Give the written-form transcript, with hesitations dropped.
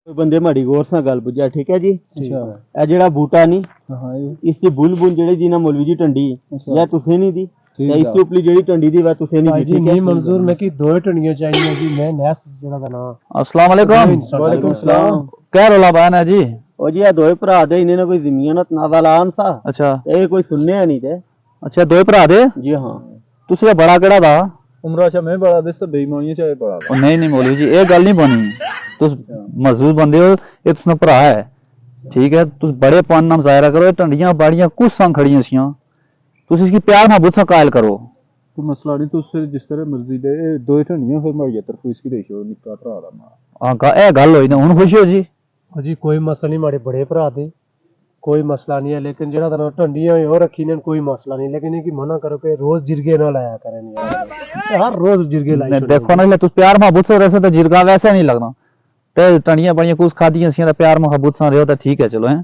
ਬੰਦੇ ਮਾੜੀ ਗੌਰ ਨਾਲ ਗੱਲ ਪੁੱਛਿਆ, ਠੀਕ ਹੈ ਜੀ। ਇਹ ਜਿਹੜਾ ਬੂਟਾ ਨਹੀਂ, ਇਸ ਦੀ ਬੁੱਲ ਜਿਹੜੀ ਦੀ ਨਾ ਮੌਲਵੀ ਜੀ ਟੰਡੀ ਜਾਂ ਤੁਸੀਂ ਨਹੀਂ ਦੀ, ਇਸ ਦੀ ਉਪਲੀ ਜਿਹੜੀ ਟੰਡੀ ਦੀ ਵਾ ਤੁਸੀਂ ਨਹੀਂ ਦੀ। ਨਹੀਂ ਮਨਜ਼ੂਰ ਮੈਂ ਕਿ ਦੋ ਟੰਡੀਆਂ ਚਾਹੀਦੀਆਂ ਜੀ। ਮੈਂ ਨੈਸ ਜਿਹੜਾ ਦਾ ਨਾਮ। अस्सलाम वालेकुम। वालेकुम सलाम। क्या रोला बयान है जी? ਉਹ ਜੀ ਇਹ ਦੋਏ ਭਰਾ ਦੇ ਇਹਨੇ ਕੋਈ ਜ਼ਮੀਨ ਤਨਾਜ਼ਾ ਲਾਨ ਸਾ। अच्छा ਇਹ ਕੋਈ ਸੁਣਿਆ ਨਹੀਂ ਤੇ। अच्छा दो भरा दे जी हाँ। तुसी दा बड़ा केड़ा दा? उमरा अच्छा मैं बड़ा देस तो बेईमानी चाहे बड़ा। ओ नहीं नहीं मौलवी जी ये गल नहीं बनी। तुस मजदूर बंदे हो, ये तुसने भरा है, ठीक है। तुस बड़े पन नाम जाहिर करो। टंडियां बाड़ियां कुछ संग खड़ियां सियां, तुस इसकी प्यार मोहब्बत से कायल करो। तो मसला नहीं, तो उससे जिस तरह मर्जी दे दो टंडियां फिर माड़ी तरफ इसकी देशो निक्का भरा दा मां। हां का ए गल होई ना हुन खुश हो जी? जी कोई मसला नहीं, माड़े बड़े भरा दे कोई मसला नहीं है। लेकिन जेड़ा तना टंडियां हो रखी ने कोई मसला नहीं। लेकिन कि मना करो कि रोज जिरगे ना लाया करें यार, हर रोज जिरगे लाई। देखो ना तुस प्यार मोहब्बत से रहे तो जिरगा वैसे नहीं लगना। ते टंडियां बड़ियां कुछ खादियां सियां, प्यार मोहब्बत से रहो तो ठीक है। चलो हैं।